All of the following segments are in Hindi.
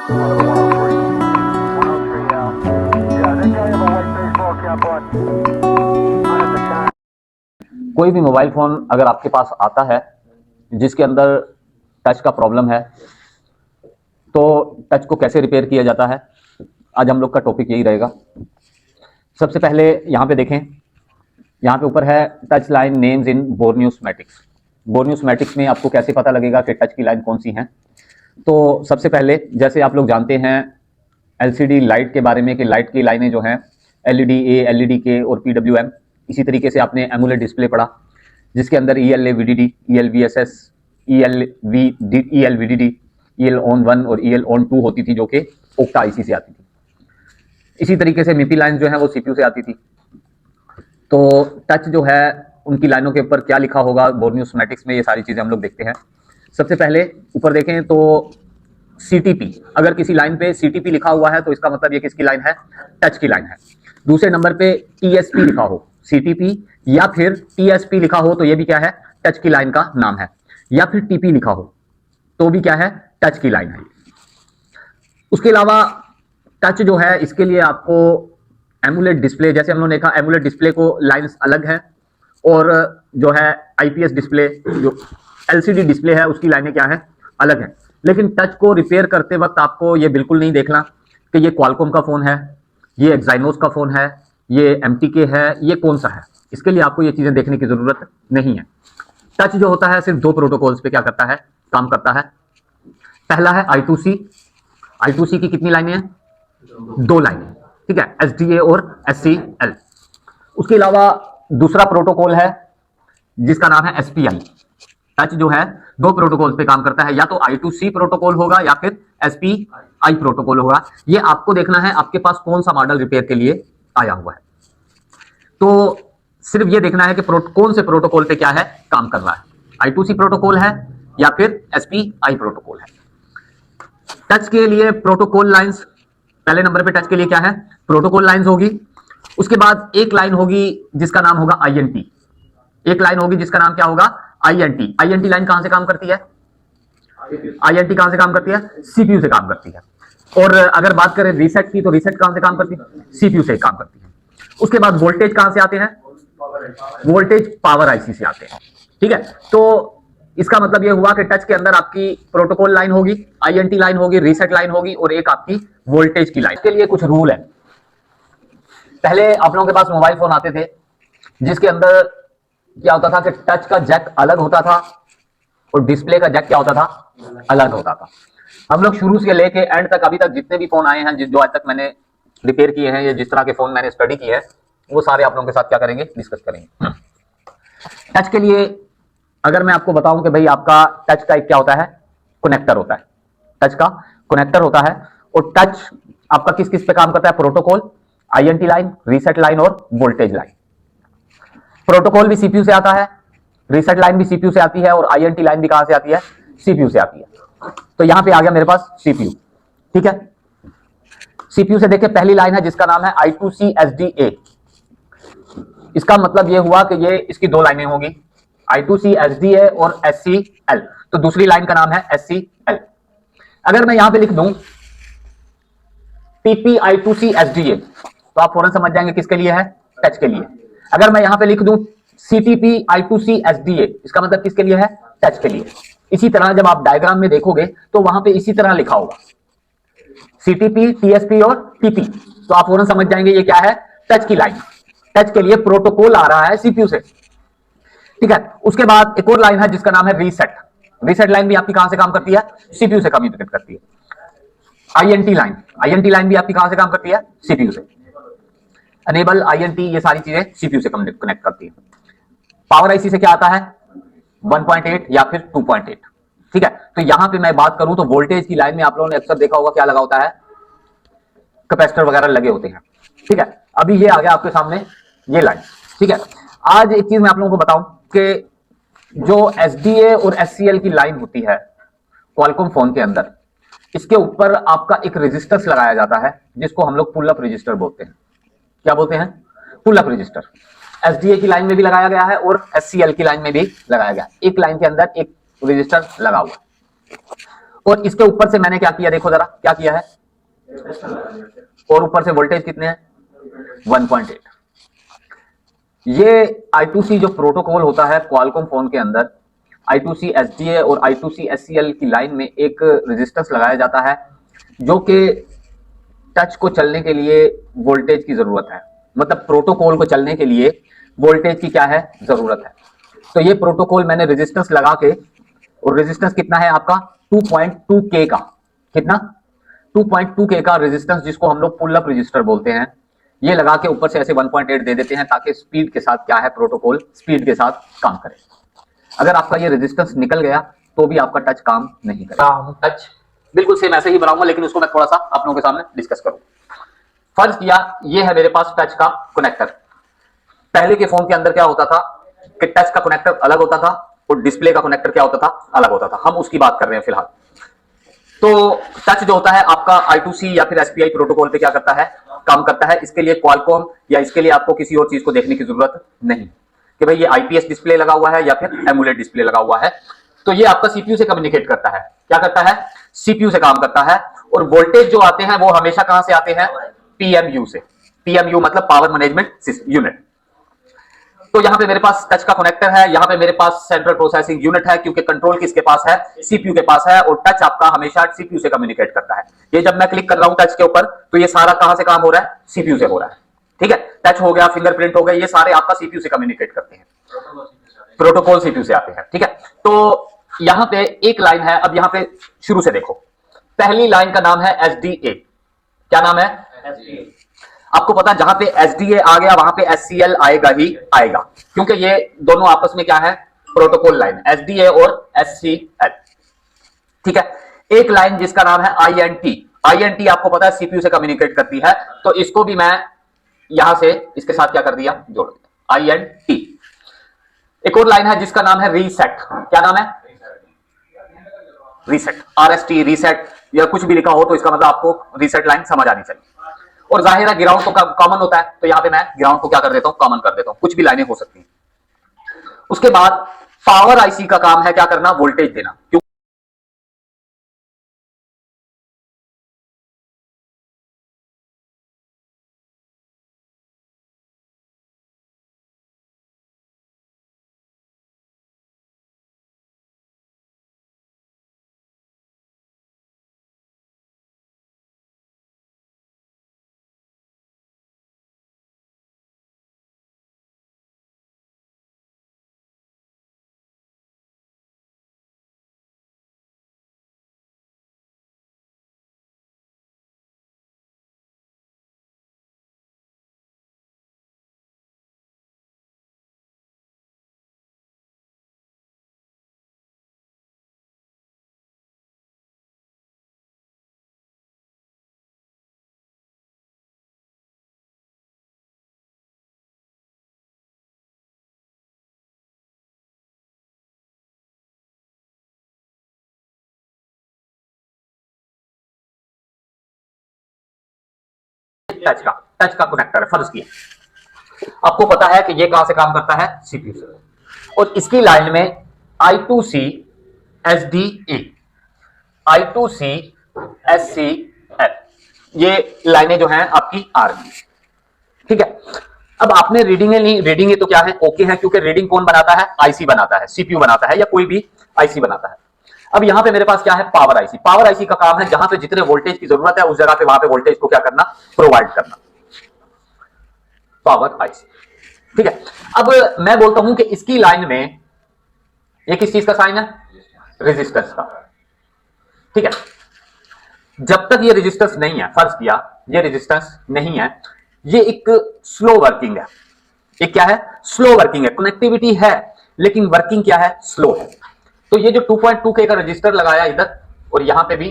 कोई भी मोबाइल फ़ोन अगर आपके पास आता है जिसके अंदर टच का प्रॉब्लम है, तो टच को कैसे रिपेयर किया जाता है, आज हम लोग का टॉपिक यही रहेगा। सबसे पहले यहाँ पे देखें, यहाँ पे ऊपर है टच लाइन नेम्स इन बोर्न्यूस्मैटिक्स। बोर्न्यूस्मैटिक्स में आपको कैसे पता लगेगा कि टच की लाइन कौन सी हैं। तो सबसे पहले जैसे आप लोग जानते हैं एलसीडी लाइट के बारे में कि लाइट की लाइनें जो हैं एलईडी ए, एलईडी के और पीडब्ल्यूएम। इसी तरीके से आपने एमुलेट डिस्प्ले पढ़ा जिसके अंदर ईएलए वीडीडी, ईएलवीएसएस, ईएलवीडीडी, ईएल ऑन 1 और ईएल ऑन 2 होती थी जो कि ओक्टा आईसी से आती थी। इसी तरीके से मिपी लाइन जो है वो सीपीयू से आती थी। तो टच जो है उनकी लाइनों के ऊपर क्या लिखा होगा बोर्न्यूस्मैटिक्स में, ये सारी चीजें हम लोग देखते हैं। सबसे पहले ऊपर देखें तो सीटीपी, अगर किसी लाइन पे सीटीपी लिखा हुआ है तो इसका मतलब ये किसकी लाइन है, टच की लाइन है। दूसरे नंबर पे टीएसपी लिखा हो, सीटीपी या फिर टीएसपी लिखा हो तो ये भी क्या है, टच की लाइन का नाम है। या फिर टीपी लिखा हो तो भी क्या है, टच की लाइन है। उसके अलावा टच जो है इसके लिए आपको एमुलेट डिस्प्ले, जैसे हम लोगों ने देखा एमुलेट डिस्प्ले को लाइंस अलग है और जो है आईपीएस डिस्प्ले जो एलसीडी डिस्प्ले है उसकी लाइनें क्या है, अलग है। लेकिन टच को रिपेयर करते वक्त आपको ये बिल्कुल नहीं देखना कि ये क्वालकॉम का फोन है, ये एक्साइनोस का फोन है, ये एमटीके है, ये कौन सा है। इसके लिए आपको ये चीजें देखने की जरूरत नहीं है। टच जो होता है सिर्फ दो प्रोटोकॉल्स पे क्या करता है, काम करता है। पहला है I2C। I2C की कितनी लाइनें हैं, दो लाइनें, ठीक है, SDA और SCL। उसके अलावा दूसरा प्रोटोकॉल है जिसका नाम है SPI। टच जो है दो प्रोटोकॉल पे काम करता है, या तो I2C प्रोटोकॉल होगा या फिर SPI प्रोटोकॉल होगा। ये आपको देखना है आपके पास कौन सा मॉडल रिपेयर के लिए आया हुआ है। तो सिर्फ ये देखना है कि कौन से प्रोटोकॉल पे क्या है, काम कर रहा है, I2C प्रोटोकॉल है या फिर SPI प्रोटोकॉल है। टच के लिए प्रोटोकॉल लाइंस, पहले नंबर पे टच के लिए क्या है, प्रोटोकॉल लाइंस होगी। उसके बाद एक लाइन होगी जिसका नाम होगा INT। एक लाइन होगी जिसका नाम क्या होगा, INT। INT लाइन कहां से काम करती है, INT कहां से काम करती है, सीपीयू से काम करती है। और अगर बात करें रीसेट की तो रीसेट कहां से काम करती है, सीपीयू से काम करती है। उसके बाद वोल्टेज कहां से आते हैं, वोल्टेज पावर आईसी से आते हैं, ठीक है। तो इसका मतलब यह हुआ कि टच के अंदर आपकी प्रोटोकॉल लाइन होगी, INT लाइन होगी, रीसेट लाइन होगी और एक आपकी वोल्टेज की लाइन। इसके लिए कुछ रूल है। पहले आप लोगों के पास मोबाइल फोन आते थे जिसके अंदर क्या होता था कि टच का जैक अलग होता था और डिस्प्ले का जैक क्या होता था, अलग होता था। हम लोग शुरू से लेके एंड तक अभी तक जितने भी फोन आए हैं, जो आज तक मैंने रिपेयर किए हैं या जिस तरह के फोन मैंने स्टडी किए हैं, वो सारे आप लोगों के साथ क्या करेंगे, डिस्कस करेंगे। टच के लिए अगर मैं आपको बताऊं कि भाई आपका टच का एक क्या होता है, कनेक्टर होता है, टच का कनेक्टर होता है। और टच आपका किस किस पे काम करता है, protocol, INT line, reset line और वोल्टेज लाइन। प्रोटोकॉल भी सीपीयू से आता है, रीसेट लाइन भी सीपीयू से आती है और INT लाइन भी कहां से आती है, सीपीयू से आती है। तो यहां पे आ गया मेरे पास सीपीयू, ठीक है। सीपीयू से देखिए पहली लाइन है जिसका नाम है I2C SDA। इसका मतलब यह हुआ कि ये इसकी दो लाइनें होंगी, I2C SDA और SCL। तो दूसरी लाइन का नाम है SCL। अगर मैं यहां पे लिख दूं TP I2C SDA तो आप फौरन समझ जाएंगे किसके लिए है, टच के लिए। अगर मैं यहां पे लिख दूं CTP I2C SDA, इसका मतलब किसके लिए है, टच के लिए। इसी तरह जब आप डायग्राम में देखोगे तो वहां पे इसी तरह लिखा होगा CTP, TSP और TP, तो आप फौरन समझ जाएंगे ये क्या है, टच की लाइन। टच के लिए प्रोटोकॉल आ रहा है सीपीयू से, ठीक है। उसके बाद एक और लाइन है जिसका नाम है रीसेट। रीसेट लाइन भी आपकी कहां से काम करती है, सीपीयू से कम्युनिकेट करती है। INT लाइन, INT लाइन भी आपकी कहां से काम करती है, सीपीयू से। अनेबल, INT, ये सारी चीजें सीपीयू से कनेक्ट करती है। पावर आईसी से क्या आता है, 1.8 या फिर 2.8, ठीक है। तो यहां पे मैं बात करूं तो वोल्टेज की लाइन में आप लोगों ने अक्सर देखा होगा क्या लगा होता है, कैपेसिटर वगैरह लगे होते हैं, ठीक है। अभी ये आ गया आपके सामने ये लाइन, ठीक है। आज एक चीज मैं आप लोगों को बताऊं कि जो SDA और SCL की लाइन होती है क्वालकॉम फोन के अंदर, इसके ऊपर आपका एक रजिस्टर लगाया जाता है जिसको हम लोग पुल अप रजिस्टर बोलते हैं। क्या बोलते हैं, पुल अप रजिस्टर। SDA की लाइन में भी लगाया गया है और SCL की लाइन में भी लगाया गया है। एक लाइन के अंदर एक रजिस्टर लगा हुआ है। और इसके ऊपर से मैंने क्या किया, देखो जरा क्या किया है, और ऊपर से वोल्टेज कितने हैं 1.8। ये I2C जो प्रोटोकॉल होता है क्वालकॉम फोन के अंदर, I2C SDA और I2C SCL की लाइन में एक रेजिस्टेंस लगाया जाता है जो कि टच को चलने के लिए वोल्टेज की जरूरत है, मतलब प्रोटोकॉल को चलने के लिए वोल्टेज की क्या है, जरूरत है। तो ये प्रोटोकॉल मैंने रेजिस्टेंस लगा के, और रेजिस्टेंस कितना है आपका 2.2K का, कितना 2.2K का रेजिस्टेंस, जिसको हम लोग पुल अप रजिस्टर बोलते हैं, ये लगा के ऊपर से ऐसे 1.8 दे देते हैं ताकि स्पीड के साथ क्या है, प्रोटोकॉल स्पीड के साथ काम करे। अगर आपका ये रेजिस्टेंस निकल गया तो भी आपका टच काम नहीं करेगा। टच बिल्कुल सेम ऐसे ही बनाऊंगा, लेकिन उसको मैं थोड़ा सा आप लोगों के सामने डिस्कस करूं। फर्ज किया ये है मेरे पास टच का कनेक्टर। पहले के फोन के अंदर क्या होता था कि टच का कनेक्टर अलग होता था और डिस्प्ले का कनेक्टर क्या होता था, अलग होता था। हम उसकी बात कर रहे हैं फिलहाल। तो टच जो होता है आपका I2C या फिर SPI प्रोटोकॉल पे क्या करता है, काम करता है। इसके लिए क्वालकॉम या इसके लिए आपको किसी और चीज को देखने की जरूरत नहीं कि भाई ये IPS डिस्प्ले लगा हुआ है या फिर एमुलेट डिस्प्ले लगा हुआ है। तो ये आपका CPU से कम्युनिकेट करता है। क्या करता है, CPU से काम करता है। और वोल्टेज जो आते हैं वो हमेशा कहां से आते हैं, PMU से। PMU मतलब पावर मैनेजमेंट यूनिट। तो यहां पे मेरे पास टच का कनेक्टर है, यहां पे मेरे पास सेंट्रल प्रोसेसिंग यूनिट है, क्योंकि कंट्रोल किसके पास है, CPU के पास है। और टच आपका हमेशा CPU से कम्युनिकेट करता है। ये जब मैं क्लिक कर रहा हूं टच के ऊपर तो ये सारा कहां से काम हो रहा है, CPU से हो रहा है। ठीक है, टच हो गया, फिंगरप्रिंट हो गया, ये सारे आपका CPU से कम्युनिकेट करते हैं, प्रोटोकॉल CPU से आते हैं। ठीक है, तो यहां पे एक लाइन है। अब यहां पे शुरू से देखो, पहली लाइन का नाम है SDA। क्या नाम है, SDA। आपको पता है जहां पे SDA आ गया वहां पे SCL आएगा ही आएगा, क्योंकि ये दोनों आपस में क्या है, प्रोटोकॉल लाइन, SDA और SCL। ठीक है, एक लाइन जिसका नाम है INT। INT आपको पता है CPU से कम्युनिकेट करती है, तो इसको भी मैं यहां से इसके साथ क्या कर दिया, जोड़ दिया, INT। एक और लाइन है जिसका नाम है रीसेट। क्या नाम है, रीसेट, RST, रीसेट, या कुछ भी लिखा हो तो इसका मतलब आपको रीसेट लाइन समझ आनी चाहिए। और जाहिर है ग्राउंड तो कॉमन होता है, तो यहां पे मैं ग्राउंड को क्या कर देता हूं, कॉमन कर देता हूं। कुछ भी लाइनें हो सकती हैं। उसके बाद पावर IC का काम है क्या करना, वोल्टेज देना। क्यों, टच का कनेक्टर है, फर्ज किया। आपको पता है कि ये कहां से काम करता है, CPU से। और इसकी लाइन में I2C SDA, I2C SCL, ये लाइनें जो हैं आपकी आ रही है। ठीक है, अब आपने रीडिंग नहीं, रीडिंग तो क्या है, ओके है, क्योंकि रीडिंग कौन बनाता है, IC बनाता है, CPU बनाता है, या कोई भी IC बनाता है। अब यहां पे मेरे पास क्या है, पावर IC। पावर IC का काम है जहां पे जितने वोल्टेज की जरूरत है उस जगह पे वहां पे वोल्टेज को क्या करना, प्रोवाइड करना, पावर IC। ठीक है, अब मैं बोलता हूं कि इसकी लाइन में ये किस चीज का साइन है, रेजिस्टेंस का। ठीक है, जब तक ये रेजिस्टेंस नहीं है, फर्ज किया ये रेजिस्टेंस नहीं है, ये एक स्लो वर्किंग है। ये क्या है, स्लो वर्किंग है। कनेक्टिविटी है लेकिन वर्किंग क्या है, स्लो है। तो ये जो 2.2K का रजिस्टर लगाया इधर और यहां पे भी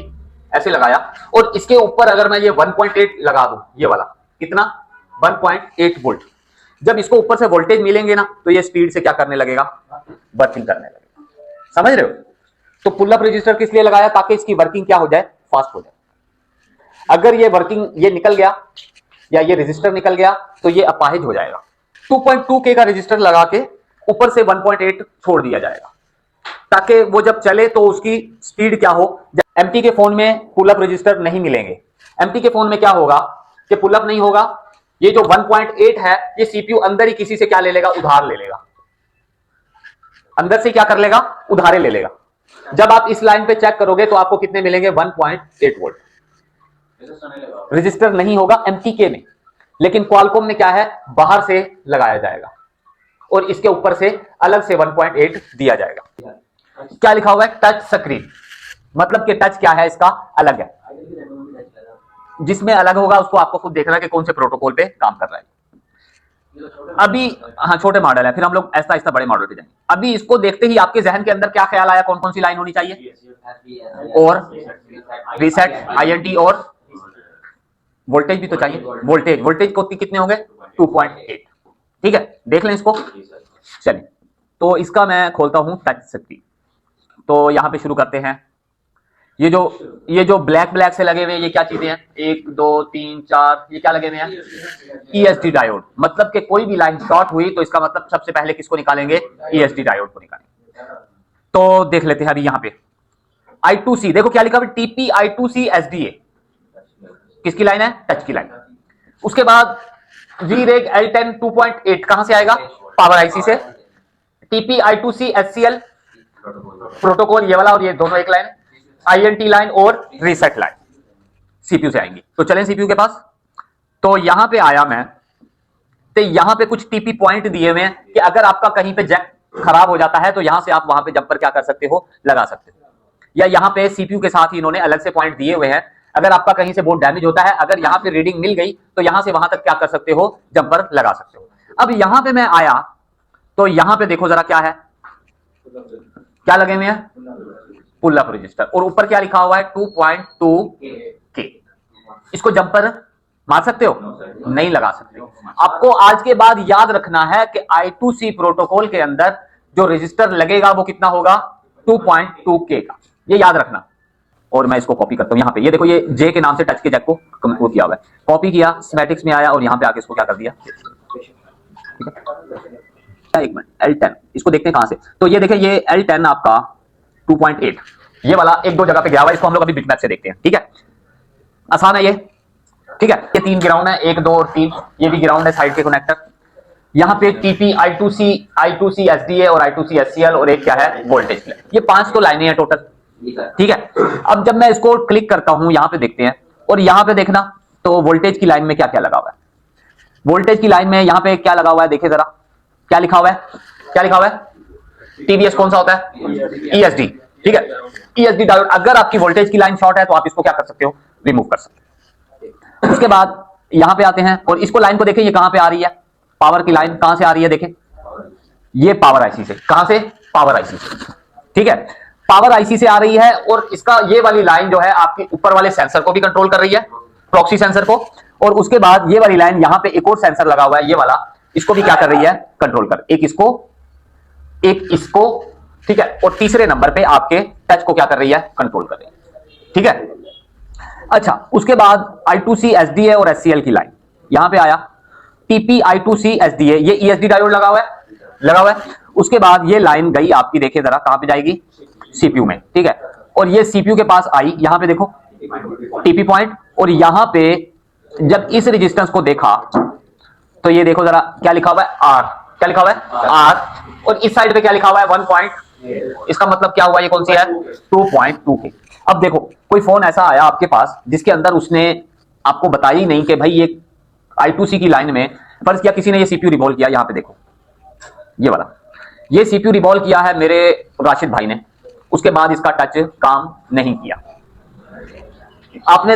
ऐसे लगाया, और इसके ऊपर अगर मैं ये 1.8 लगा दूं, ये वाला कितना, 1.8 वोल्ट, जब इसको ऊपर से वोल्टेज मिलेंगे ना तो ये स्पीड से क्या करने लगेगा, वर्किंग करने लगेगा। समझ रहे हो। तो पुल अप रजिस्टर किस लिए लगाया, ताकि इसकी वर्किंग क्या हो जाए, फास्ट हो जाए। अगर ये वर्किंग ये निकल गया या ये रजिस्टर निकल गया तो ये अपाहिज हो जाएगा। 2.2K का रजिस्टर लगा के ऊपर से 1.8 छोड़ दिया जाएगा, ताकि वो जब चले तो उसकी स्पीड क्या हो, एमटी के फोन में पुल अप रजिस्टर नहीं मिलेंगे। एमटी के फोन में क्या होगा कि पुल अप नहीं होगा, ये जो 1.8 है ये सीपीयू अंदर ही किसी से क्या ले लेगा, उधार ले लेगा, अंदर से क्या कर लेगा, उधारे ले लेगा। जब आप इस लाइन पे चेक करोगे तो आपको कितने मिलेंगे, 1.8 वोल्ट। रजिस्टर नहीं होगा एमटीके में, लेकिन क्वालकॉम में क्या है, बाहर से लगाया जाएगा और इसके ऊपर से अलग से 1.8 दिया जाएगा। क्या लिखा हुआ है, टच स्क्रीन, मतलब कि टच क्या है, इसका अलग है। जिसमें अलग होगा उसको आपको खुद देखना है कि कौन से प्रोटोकॉल पे काम कर रहा है। अभी हाँ छोटे मॉडल है, फिर हम लोग ऐसा ऐसा बड़े मॉडल पे जाएंगे। अभी इसको देखते ही आपके जहन के अंदर क्या ख्याल आया, कौन कौन सी लाइन होनी चाहिए, और रीसेट, आईएनटी, और वोल्टेज भी तो चाहिए। वोल्टेज को कितने होंगे, 2.8। ठीक है, देख लें इसको। चलिए, तो इसका मैं खोलता हूं टच स्क्रीन। तो यहां पे शुरू करते हैं। ये जो ब्लैक से लगे हुए ये क्या चीजें हैं, 1 2 3 4, ये क्या लगे हुए हैं, ईएसडी डायोड। मतलब कि कोई भी लाइन शॉर्ट हुई तो इसका मतलब सबसे पहले किसको निकालेंगे, ईएसडी डायोड को निकालेंगे। तो देख लेते हैं अभी यहां पे I2C, देखो क्या लिखा है, टीपी I2C SDA, किसकी लाइन है, टच की लाइन। उसके बाद VREG L10 2.8 कहां से आएगा, पावर आईसी से। टीपी I2C SCL प्रोटोकॉल, ये वाला और ये दोनों एक लाइन, आईएनटी लाइन और रीसेट लाइन सीपीयू से आएंगी। तो चलें सीपीयू के पास। तो यहां पे आया मैं, तो यहां पे कुछ टीपी पॉइंट दिए हुए हैं कि अगर आपका कहीं पे जैक खराब हो जाता है तो यहां से आप वहां पे जंपर क्या कर सकते हो, लगा सकते हो। या यहां पे सीपीयू के साथ ही इन्होंने अलग से पॉइंट दिए हुए हैं, अगर आपका कहीं से बोर्ड डैमेज होता है, अगर यहां पे रीडिंग मिल गई तो यहां से वहां तक क्या कर सकते हो, जंपर लगा सकते हो। अब यहां पे मैं आया तो यहां पे देखो जरा क्या है, क्या लगे हुए हैं, पुल अप रजिस्टर, और ऊपर क्या लिखा हुआ है, 2.2K। इसको जंपर मार सकते हो, नहीं लगा सकते। आपको आज के बाद याद रखना है कि I2C प्रोटोकॉल के अंदर जो रजिस्टर लगेगा वो कितना होगा, 2.2K का, ये याद रखना। और मैं इसको कॉपी करता हूं, यहां पे ये देखो, ये जे के नाम से टच के जैक को वो किया हुआ है, कॉपी किया, स्कीमेटिक्स में आया और यहां पे आके इसको क्या कर दिया। ठीक है, एक मिनट, L10 इसको देखते हैं कहां से। तो ये देखिए, ये L10 आपका 2.8, ये वाला एक दो जगह पे गया हुआ है, इसको हम लोग अभी बिटमैप से देखते हैं। ठीक है, आसान है ये। ठीक है, ये 3 ग्राउंड है, 1 2 और 3, ये भी ग्राउंड है, साइड के कनेक्टर। यहां पे टीपी I2C SDA और I2C SCL और एक क्या है, वोल्टेज। ये 5 तो लाइनें हैं टोटल। ठीक है, अब जब मैं इसको क्लिक करता हूं, यहां पे देखते हैं, और यहां पे देखना तो वोल्टेज की लाइन में क्या क्या लगा हुआ है। वोल्टेज की लाइन में यहां पे क्या लगा हुआ है, देखिए जरा क्या लिखा हुआ है, क्या लिखा हुआ है, टीवीएस कौन सा होता है, ESD। ठीक है, ESD डायोड। अगर आपकी वोल्टेज की लाइन शॉर्ट है तो आप इसको क्या कर सकते हो, रिमूव कर सकते हो। उसके बाद यहां पे आते हैं और इसको लाइन को देखें, ये कहां पे आ रही है, पावर की लाइन कहां से आ रही है, देखें ये पावर आईसी से, कहां से, पावर आईसी से। ठीक है, पावर आईसी से आ रही है, और इसका ये वाली लाइन जो है आपके ऊपर वाले सेंसर को भी कंट्रोल कर रही है, प्रॉक्सी सेंसर को। और उसके बाद ये वाली लाइन, यहां पे एक और सेंसर लगा हुआ है, ये वाला, इसको भी क्या कर रही है, कंट्रोल कर, एक इसको एक इसको। ठीक है, और तीसरे नंबर पे आपके टच को क्या कर रही है, कंट्रोल कर रही है। ठीक है, अच्छा, उसके बाद I2C SDA और SCL की लाइन यहां पे आया, टीपी I2C SDA, ये ESD डायोड लगा हुआ है। उसके बाद ये लाइन गई आपकी, देखिए जरा कहां पे जाएगी, सीपीयू में। ठीक है, और ये सीपीयू के पास आई, यहां पे देखो टीपी पॉइंट, और यहां पे जब इस रेजिस्टेंस को देखा तो ये देखो जरा क्या लिखा हुआ है, R, क्या लिखा हुआ है, R, और इस साइड पे क्या लिखा हुआ है, 1. इसका मतलब क्या हुआ, ये कौन सी है, 2.2K। अब देखो, कोई फोन ऐसा आया आपके पास जिसके अंदर उसने आपको बताया ही नहीं कि भाई ये I2C की लाइन में, फर्ज किया किसी ने ये सीपीयू रिवॉल्व किया, यहां पे देखो ये वाला, ये सीपीयू रिवॉल्व किया है मेरे राशिद भाई ने, उसके बाद इसका टच काम नहीं किया, आपने